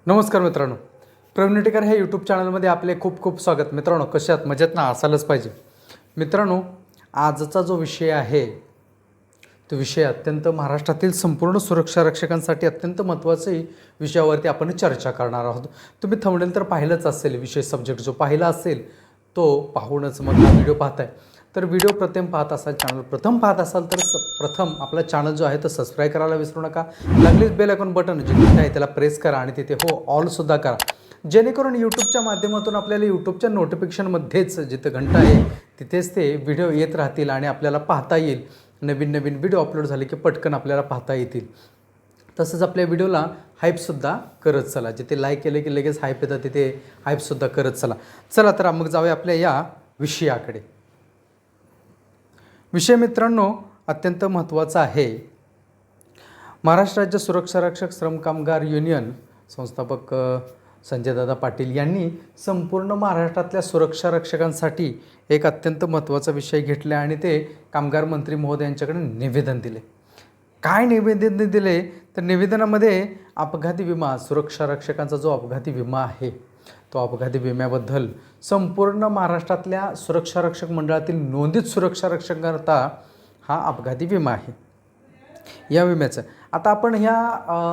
नमस्कार मित्रांनो, प्रवीण टिकर ह्या यूट्यूब चॅनलमध्ये आपले खूप खूप स्वागत. मित्रांनो, कसे आहात? मजेत ना? असायलाच पाहिजे. मित्रांनो, आजचा जो विषय आहे तो विषय अत्यंत महाराष्ट्रातील संपूर्ण सुरक्षा रक्षकांसाठी अत्यंत महत्त्वाचे विषयावरती आपण चर्चा करणार आहोत. तुम्ही थंबनेल तर पाहिलंच असेल, विषय सब्जेक्ट जो पाहिला असेल तो पाहूनच मग हा व्हिडिओ पाहताय. तर व्हिडिओ प्रथम पाहत असाल, चॅनल प्रथम पाहत असाल तर प्रथम आपला चॅनल जो आहे तो सबस्क्राईब करायला विसरू नका. लागलीच बेल आयकॉन बटन जे आहे त्याला प्रेस करा आणि तिथे हो ऑलसुद्धा करा, जेणेकरून यूट्यूबच्या माध्यमातून आपल्याला यूट्यूबच्या नोटिफिकेशनमध्येच जिथं घंटा आहे तिथेच ते व्हिडिओ येत राहतील आणि आपल्याला पाहता येईल. नवीन नवीन व्हिडिओ अपलोड झाले की पटकन आपल्याला पाहता येतील. तसंच आपल्या व्हिडिओला हाईपसुद्धा करत चला. जिथे लाईक केलं की लगेच हाईप येतं तिथे हाईपसुद्धा करत चला. चला तर मग जाऊया आपल्या या विषयाकडे. विषय मित्रांनो अत्यंत महत्त्वाचा आहे. महाराष्ट्र राज्य सुरक्षा रक्षक श्रम कामगार युनियन संस्थापक संजयदादा पाटील यांनी संपूर्ण महाराष्ट्रातल्या सुरक्षा रक्षकांसाठी एक अत्यंत महत्त्वाचा विषय घेतला आणि ते कामगार मंत्री महोदय यांच्याकडे निवेदन दिले. काय निवेदन दिले तर निवेदनामध्ये अपघाती विमा, सुरक्षा रक्षकांचा जो अपघाती विमा आहे तो अपघाती विम्याबद्दल संपूर्ण महाराष्ट्रातल्या सुरक्षा रक्षक मंडळातील नोंदित सुरक्षा रक्षकांकरता हा अपघाती विमा आहे. या विम्याचं आता आपण ह्या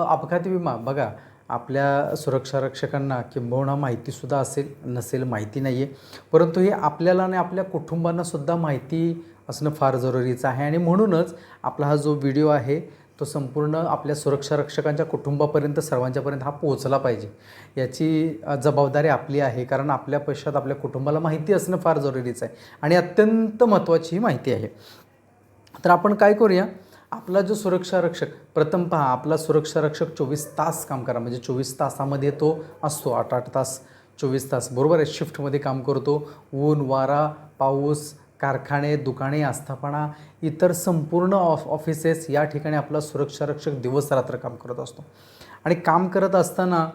अपघाती विमा बघा, आपल्या सुरक्षा रक्षकांना किंबहुना माहितीसुद्धा असेल नसेल माहिती नाही आहे, परंतु हे आपल्याला आणि आपल्या कुटुंबांनासुद्धा माहिती असणं फार जरुरीचं आहे. आणि म्हणूनच आपला हा जो व्हिडिओ आहे तो संपूर्ण आपल्या सुरक्षा रक्षकांच्या कुटुंबापर्यंत सर्वांच्यापर्यंत हा पोहोचला पाहिजे. याची जबाबदारी आपली आहे, कारण आपल्या पश्चात आपल्या कुटुंबाला माहिती असणं फार जरुरीचं आहे आणि अत्यंत महत्त्वाची ही माहिती आहे. तर आपण काय करूया, आपला जो सुरक्षा रक्षक प्रथम पहा, आपला सुरक्षा रक्षक 24 तास काम करा, म्हणजे 24 तासामध्ये तो असतो, 8-8 तास 24 तास बरोबर आहे, शिफ्टमध्ये काम करतो. ऊन वारा पाऊस, कारखाने दुकाने आस्थापना इतर संपूर्ण ऑफिसेस या ठिकाणी आपला सुरक्षा रक्षक दिवस रात्र काम करत असतो. आणि काम करत असताना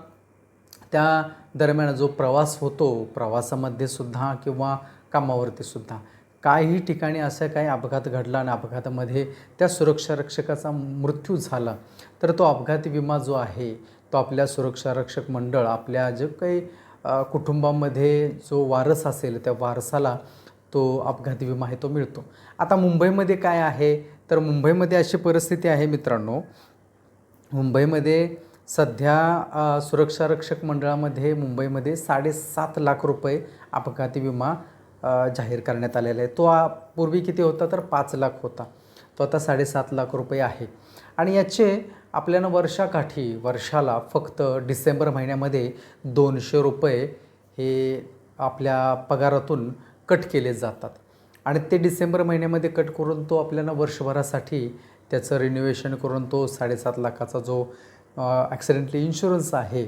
त्या दरम्यान जो प्रवास होतो, प्रवासामध्ये सुद्धा किंवा कामावरती सुद्धा काही ठिकाणी असं काही अपघात घडला आणि अपघातामध्ये त्या सुरक्षा रक्षकाचा मृत्यू झाला तर तो अपघाती विमा जो आहे तो आपल्या सुरक्षा रक्षक मंडळ आपल्या जे काही कुटुंबामध्ये जो वारस असेल त्या वारसाला तो अपघाती विमा आहे तो मिळतो. आता मुंबईमध्ये काय आहे तर मुंबईमध्ये अशी परिस्थिती आहे मित्रांनो, मुंबईमध्ये सध्या सुरक्षा रक्षक मंडळामध्ये मुंबईमध्ये 7.5 लाख रुपये अपघाती विमा जाहीर करण्यात आलेला आहे. तो पूर्वी किती होता तर 5 लाख होता, तो आता 7.5 लाख रुपये आहे. आणि याचे आपल्याला वर्षाला फक्त डिसेंबर महिन्यामध्ये 200 रुपये हे आपल्या पगारातून कट केले जातात आणि ते डिसेंबर महिन्यामध्ये कट करून तो आपल्याला वर्षभरासाठी त्याचं रिन्युवेशन करून तो 7.5 लाखाचा जो ॲक्सिडेंटली इन्शुरन्स आहे,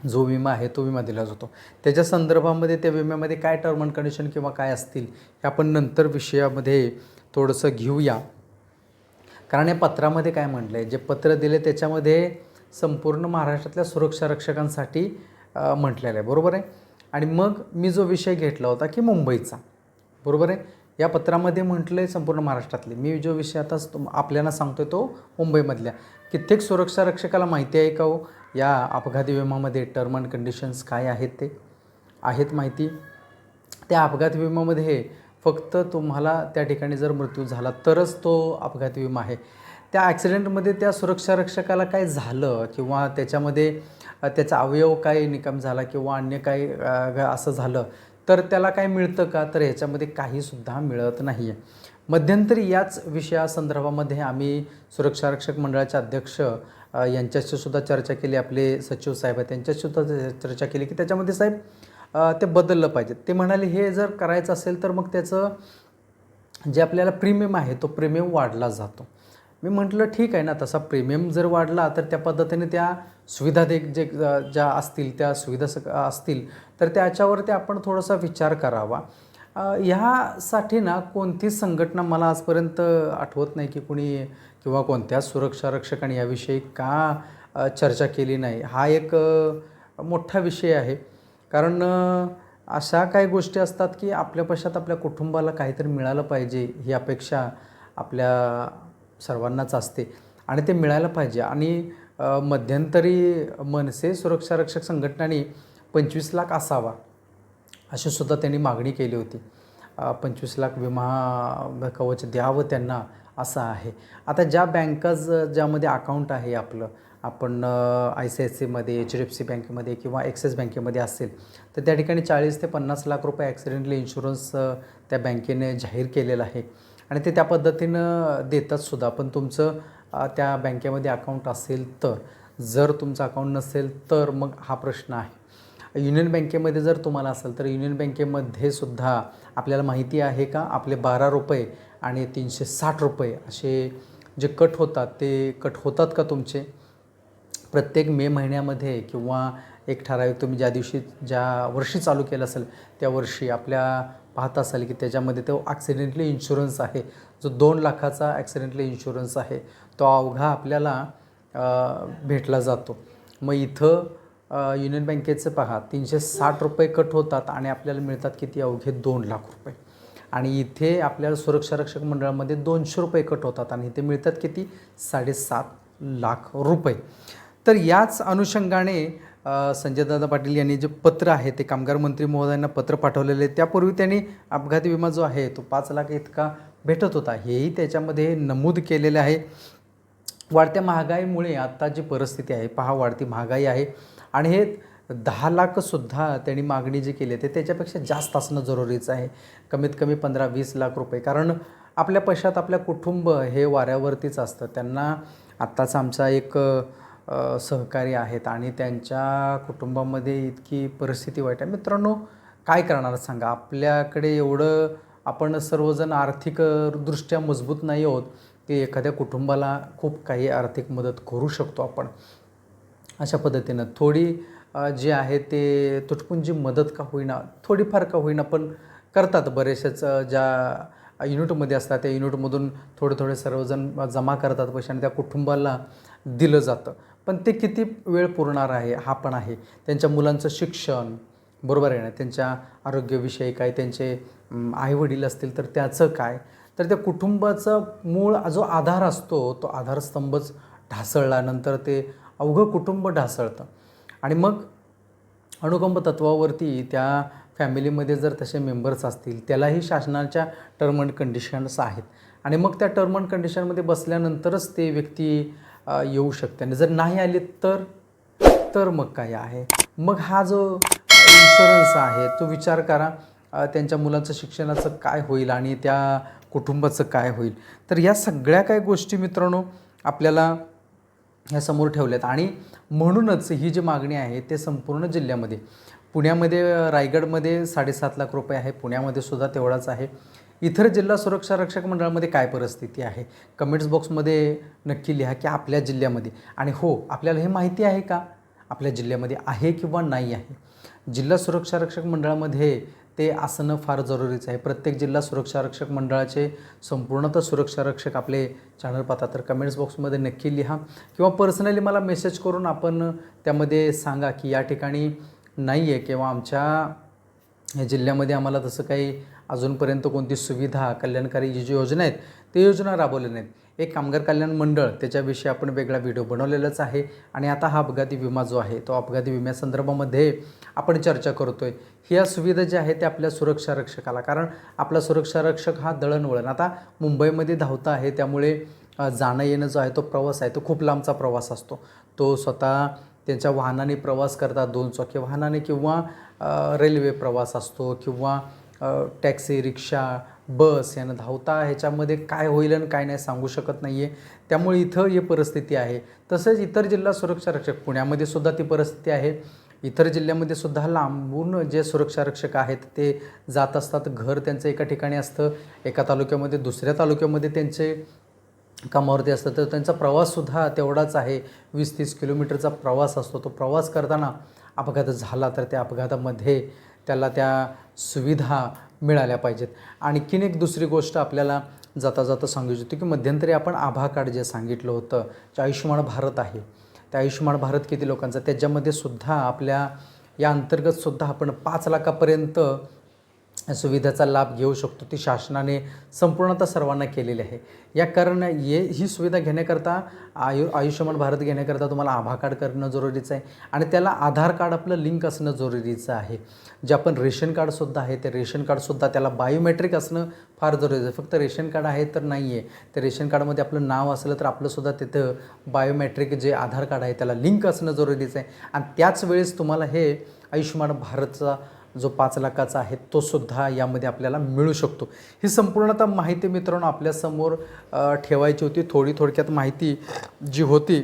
जो विमा आहे तो विमा दिला जातो. त्याच्या संदर्भामध्ये त्या विम्यामध्ये काय टर्म अँड कंडिशन किंवा काय असतील हे आपण नंतर विषयामध्ये थोडंसं घेऊया. कारण या पत्रामध्ये काय म्हटलं आहे, जे पत्र दिले त्याच्यामध्ये संपूर्ण महाराष्ट्रातल्या सुरक्षा रक्षकांसाठी म्हटलेलं आहे बरोबर आहे. आणि मग मी जो विषय घेतला होता की मुंबईचा बरोबर आहे, या पत्रामध्ये म्हटलं आहे संपूर्ण महाराष्ट्रातले. मी जो विषय आता आपल्याला सांगतो आहे तो मुंबईमधल्या. कित्येक सुरक्षा रक्षकाला माहिती आहे का हो या अपघाती विमामध्ये टर्म अँड कंडिशन्स काय आहेत ते आहेत माहिती. त्या अपघाती विमामध्ये फक्त तुम्हाला त्या ठिकाणी जर मृत्यू झाला तरच तो अपघाती विमा आहे. त्या ॲक्सिडेंटमध्ये त्या सुरक्षा रक्षकाला काय झालं किंवा त्याच्यामध्ये त्याचा अवयव काय निकाम झाला किंवा अन्य काही असं झालं तर त्याला काय मिळतं का तर ह्याच्यामध्ये काहीसुद्धा मिळत नाही आहे. मध्यंतरी याच विषयासंदर्भामध्ये आम्ही सुरक्षा रक्षक मंडळाचे अध्यक्ष यांच्याशी सुद्धा चर्चा केली, आपले सचिव साहेब आहेत त्यांच्याशीसुद्धा चर्चा केली की त्याच्यामध्ये साहेब ते बदललं पाहिजे. ते म्हणाले हे जर करायचं असेल तर मग त्याचं जे आपल्याला प्रीमियम आहे तो प्रीमियम वाढला जातो. मी म्हटलं ठीक आहे ना, तसा प्रीमियम जर वाढला तर त्या पद्धतीने त्या सुविधा ज्या असतील त्या सुविधा असतील तर त्याच्यावरती आपण थोडासा विचार करावा. ह्यासाठी ना कोणती संघटना मला आजपर्यंत आठवत नाही की कुणी किंवा कोणत्या सुरक्षा रक्षकाने याविषयी का चर्चा केली नाही. हा एक मोठा विषय आहे, कारण अशा काही गोष्टी असतात की आपल्या पश्चात आपल्या कुटुंबाला काहीतरी मिळालं पाहिजे ही अपेक्षा आपल्या सर्वांनाच असते आणि ते मिळायला पाहिजे. आणि मध्यंतरी मनसे सुरक्षा रक्षक संघटनांनी 25 लाख असावा अशी सुद्धा त्यांनी मागणी केली होती. 25 लाख विमा कवच द्यावं त्यांना असं आहे. आता ज्या बँकाज ज्यामध्ये अकाउंट आहे आपलं, आपण ICICIमध्ये, HDFC बँकेमध्ये किंवा ॲक्सिस बँकेमध्ये असेल तर त्या ठिकाणी 40 ते 50 लाख रुपये ॲक्सिडेंटल इन्शुरन्स त्या बँकेने जाहीर केलेलं आहे आणि ते त्या पद्धतीनं देतातसुद्धा. पण तुमचं त्या बँकेमध्ये अकाउंट असेल तर, जर तुमचं अकाउंट नसेल तर मग हा प्रश्न आहे. युनियन बँकेमध्ये जर तुम्हाला असेल तर युनियन बँकेमध्ये सुद्धा आपल्याला माहिती आहे का, आपले 12 रुपये आणि 360 रुपये असे जे कट होतात ते कट होतात का तुमचे प्रत्येक मे महिन्यामध्ये, किंवा एक ठराविक तुम्ही ज्या वर्षी चालू केलं असेल त्या वर्षी आपल्या पाहत असाल की त्याच्यामध्ये तो ॲक्सिडेंटली इन्शुरन्स आहे, जो 2 लाखाचा ॲक्सिडेंटली इन्शुरन्स आहे तो अवघा आपल्याला भेटला जातो. मग इथं युनियन बँकेचं पहा 360 रुपये कट होतात आणि आपल्याला मिळतात किती, अवघे 2 लाख रुपये. आणि इथे आपल्याला सुरक्षा रक्षक मंडळामध्ये 200 रुपये कट होतात आणि इथे मिळतात किती, 7.5 लाख रुपये. तर याच अनुषंगाने संजयदादा पाटील यांनी जे पत्र आहे ते कामगार मंत्री महोदयांना पत्र पाठवलेले. त्यापूर्वी त्यांनी अपघाती विमा जो आहे तो 5 लाख इतका भेटत होता, हेही त्याच्यामध्ये नमूद केलेले आहे. वाढत्या महागाईमुळे आत्ता जी परिस्थिती आहे पहा, वाढती महागाई आहे आणि हे 10 लाखसुद्धा त्यांनी मागणी जी केली ते त्याच्यापेक्षा जास्त असणं जरुरीचं आहे. कमीत कमी 15-20 लाख रुपये, कारण आपल्या पैशात आपल्या कुटुंब हे वाऱ्यावरतीच असतं. त्यांना आत्ताच आमचा एक सहकारी आहेत आणि त्यांच्या कुटुंबामध्ये इतकी परिस्थिती वाईट आहे. मित्रांनो, काय करणार सांगा, आपल्याकडे एवढं आपण सर्वजण आर्थिकदृष्ट्या मजबूत नाही आहोत की एखाद्या कुटुंबाला खूप काही आर्थिक मदत करू शकतो आपण. अशा पद्धतीनं थोडी जे आहे ते तुटपुंजी मदत का होईना, थोडीफार का होईना पण करतात. बरेचसेच ज्या युनिटमध्ये असतात त्या युनिटमधून थोडे सर्वजण जमा करतात पैसे आणि त्या कुटुंबाला दिलं जातं. पण ते किती वेळ पुरणार आहे हा पण आहे. त्यांच्या मुलांचं शिक्षण बरोबर आहे ना, त्यांच्या आरोग्याविषयी काय, त्यांचे आईवडील असतील तर त्याचं काय, तर त्या कुटुंबाचा मूळ जो आधार असतो तो आधारस्तंभच ढासळल्यानंतर ते अवघं कुटुंब ढासळतं. आणि मग अनुकंप तत्वावरती त्या फॅमिलीमध्ये जर तसे मेंबर्स असतील त्यालाही शासनाच्या टर्म अँड कंडिशन्स आहेत आणि मग त्या टर्म अँड कंडिशनमध्ये बसल्यानंतरच ते व्यक्ती येऊ शकते. आणि जर नाही आली तर मग काय आहे, मग हा जो इन्शुरन्स आहे तो विचार करा, त्यांच्या मुलाचं शिक्षणाचं काय होईल आणि त्या कुटुंबाचं काय होईल. तर या सगळ्या काय गोष्टी मित्रांनो आपल्याला ह्या समोर ठेवल्यात आणि म्हणूनच ही जी मागणी आहे ते संपूर्ण जिल्ह्यामध्ये, पुण्यामध्ये रायगडमध्ये 7.5 लाख रुपये आहे, पुण्यामध्ये सुद्धा तेवढाच आहे. इतर जिल्हा सुरक्षा रक्षक मंडळामध्ये काय परिस्थिती आहे कमेंट्स बॉक्समध्ये नक्की लिहा की आपल्या जिल्ह्यामध्ये. आणि हो, आपल्याला हे माहिती आहे का आपल्या जिल्ह्यामध्ये आहे किंवा नाही आहे. जिल्हा सुरक्षा रक्षक मंडळामध्ये ते असणं फार जरुरीचं आहे. प्रत्येक जिल्हा सुरक्षा रक्षक मंडळाचे संपूर्णतः सुरक्षा रक्षक आपले चॅनल पाहतात तर कमेंट्स बॉक्समध्ये नक्की लिहा किंवा पर्सनली मला मेसेज करून आपण त्यामध्ये सांगा की या ठिकाणी नाही आहे किंवा आमच्या जिल्ह्यामध्ये आम्हाला तसं काही अजूनपर्यंत कोणती सुविधा, कल्याणकारी जी योजना आहेत ते योजना राबवल्या नाहीत. एक कामगार कल्याण मंडळ त्याच्याविषयी आपण वेगळा व्हिडिओ बनवलेलाच आहे आणि आता हा अपघाती विमा जो आहे तो अपघाती विम्यासंदर्भामध्ये आपण चर्चा करतो आहे. ह्या सुविधा ज्या आहेत त्या आपल्या सुरक्षा रक्षकाला, कारण आपला सुरक्षा रक्षक हा दळणवळण आता मुंबईमध्ये धावता आहे त्यामुळे जाणं येणं जो आहे तो प्रवास आहे तो खूप लांबचा प्रवास असतो. तो स्वतः त्यांच्या वाहनाने प्रवास करतात, 2 चाकी वाहनाने किंवा रेल्वे प्रवास असतो किंवा टॅक्सी, रिक्षा, बस यानं धावता. ह्याच्यामध्ये काय होईल आणि काय नाही सांगू शकत नाही आहे. त्यामुळे इथं ही परिस्थिती आहे. तसेच इतर जिल्हा सुरक्षा रक्षक पुण्यामध्ये सुद्धा ती परिस्थिती आहे. इतर जिल्ह्यामध्ये सुद्धा लांबून जे सुरक्षा रक्षक आहेत ते जात असतात. घर त्यांचं एका ठिकाणी असतं, एका तालुक्यामध्ये, दुसऱ्या तालुक्यामध्ये त्यांचे कामावरती असतं. तर त्यांचा प्रवाससुद्धा तेवढाच आहे, 20-30 किलोमीटरचा प्रवास असतो. तो प्रवास करताना अपघात झाला तर त्या अपघातामध्ये त्याला त्या सुविधा मिळाल्या पाहिजेत. आणखीन एक दुसरी गोष्ट आपल्याला जाता जाता सांगू इच्छितो की मध्यंतरी आपण आभा कार्ड जे सांगितलं होतं, जे आयुष्यमान भारत आहे, त्या आयुष्यमान भारत किती लोकांचं, त्याच्यामध्ये सुद्धा आपल्या या अंतर्गत सुद्धा आपण 5 लाखापर्यंत सुविधेचा लाभ घेऊ शकतो ती शासनाने संपूर्णतः सर्वांना केलेली आहे. या कारण ही सुविधा घेण्याकरता आयुष्यमान भारत घेण्याकरता तुम्हाला आधार कार्ड करणं जरुरीचं आहे आणि त्याला आधार कार्ड आपलं लिंक असणं जरुरीचं आहे. जे आपण रेशन कार्डसुद्धा आहे ते रेशन कार्डसुद्धा त्याला बायोमेट्रिक असणं फार जरुरीचं आहे. फक्त रेशन कार्ड आहे तर नाही आहे, ते रेशन कार्डमध्ये आपलं नाव असलं तर आपलंसुद्धा तिथं बायोमेट्रिक जे आधार कार्ड आहे त्याला लिंक असणं जरुरीचं आहे आणि त्याच वेळेस तुम्हाला हे आयुष्यमान भारतचा जो 5 लाखाचा आहे तो सुद्धा यामध्ये आपल्याला मिळू शकतो. ही संपूर्णतः माहिती मित्रांनो आपल्यासमोर ठेवायची होती. थोडक्यात माहिती जी होती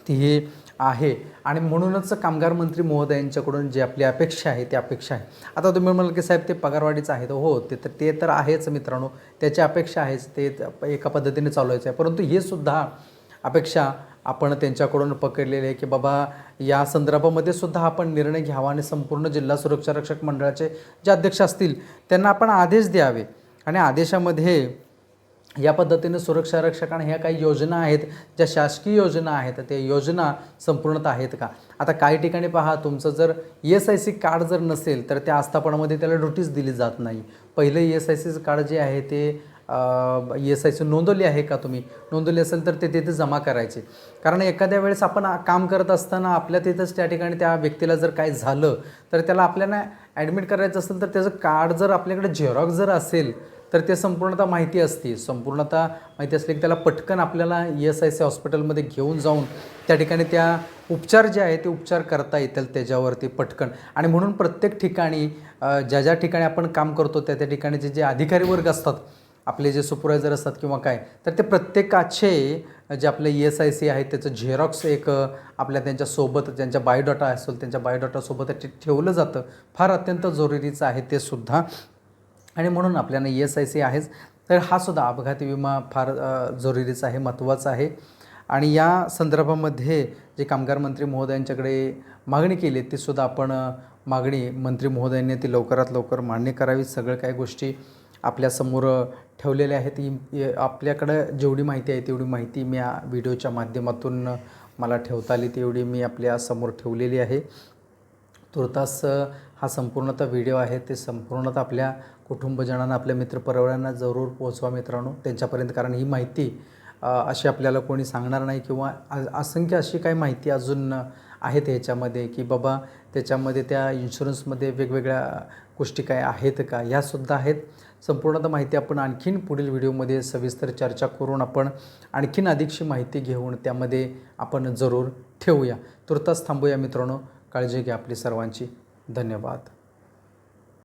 ती ही आहे आणि म्हणूनच कामगार मंत्री महोदयांच्याकडून जी आपली अपेक्षा आहे ती अपेक्षा आहे. आता तुम्ही म्हणाल की साहेब ते पगारवाढीचं आहे, तर हो ते तर आहेच मित्रांनो, त्याची अपेक्षा आहेच, ते एका पद्धतीने चालवायचं आहे. परंतु हे सुद्धा अपेक्षा आपण त्यांच्याकडून पकडलेले आहे की बाबा या संदर्भामध्ये सुद्धा आपण निर्णय घ्यावा आणि संपूर्ण जिल्हा सुरक्षा रक्षक मंडळाचे जे अध्यक्ष असतील त्यांना आपण आदेश द्यावे आणि आदेशामध्ये या पद्धतीने सुरक्षा रक्षकांना ह्या काही योजना आहेत ज्या शासकीय योजना आहेत त्या योजना संपूर्णतः आहेत का. आता काही ठिकाणी पहा, तुमचं जर ESIC कार्ड जर नसेल तर त्या आस्थापनामध्ये त्याला नोटीस दिली जात नाही. पहिलं ESIC कार्ड जे आहे ते ESIC नोंदवली आहे का, तुम्ही नोंदवली असेल तर ते तिथे जमा करायचे. कारण एखाद्या वेळेस आपण काम करत असताना आपल्या तिथंच त्या ठिकाणी त्या व्यक्तीला जर काय झालं तर त्याला आपल्याला ॲडमिट करायचं असेल तर त्याचं कार्ड जर आपल्याकडे झेरॉक्स जर असेल तर ते संपूर्णतः माहिती असते. संपूर्णतः माहिती असली की त्याला पटकन आपल्याला ESIC हॉस्पिटलमध्ये घेऊन जाऊन त्या ठिकाणी त्या उपचार जे आहे ते उपचार करता येतील त्याच्यावरती पटकन. आणि म्हणून प्रत्येक ठिकाणी ज्या ठिकाणी आपण काम करतो त्या ठिकाणीचे जे अधिकारी वर्ग असतात, आपले जे सुपरवायझर असतात किंवा काय, तर ते प्रत्येकाचे जे आपले ESIC आहे त्याचं झेरॉक्स एक आपल्या त्यांच्यासोबत ज्यांच्या बायोडाटा असेल त्यांच्या बायोडाटासोबत ते ठेवलं जातं. फार अत्यंत जरुरीचं आहे ते सुद्धा. आणि म्हणून आपल्याला ESIC आहेच, तर हा सुद्धा अपघाती विमा फार जरुरीचा आहे, महत्त्वाचा आहे. आणि या संदर्भामध्ये जे कामगार मंत्री महोदयांच्याकडे मागणी केली ती सुद्धा आपण मागणी मंत्री महोदयांनी ती लवकरात लवकर मान्य करावी. सगळं काही गोष्टी आपल्यासमोर ठेवलेल्या आहेत. ही आपल्याकडं जेवढी माहिती आहे तेवढी माहिती मी या व्हिडिओच्या माध्यमातून मला ठेवता आली तेवढी मी आपल्यासमोर ठेवलेली आहे. तुर्तास हा संपूर्णतः व्हिडिओ आहे ते संपूर्णतः आपल्या कुटुंबजनांना, आपल्या मित्रपरिवारांना जरूर पोहोचवा मित्रांनो त्यांच्यापर्यंत. कारण ही माहिती अशी आपल्याला कोणी सांगणार नाही किंवा असंख्य अशी काही माहिती अजून आहेत ह्याच्यामध्ये की बाबा त्याच्यामध्ये त्या इन्शुरन्समध्ये वेगवेगळ्या गोष्टी काय आहेत का, ह्यासुद्धा आहेत. संपूर्णतः माहिती आपण आणखीन पुढील व्हिडिओमध्ये सविस्तर चर्चा करून आपण आणखीन अधिकशी माहिती घेऊन त्यामध्ये आपण जरूर ठेवूया. तुर्तास थांबूया मित्रांनो. काळजी घ्या आपली सर्वांची. धन्यवाद.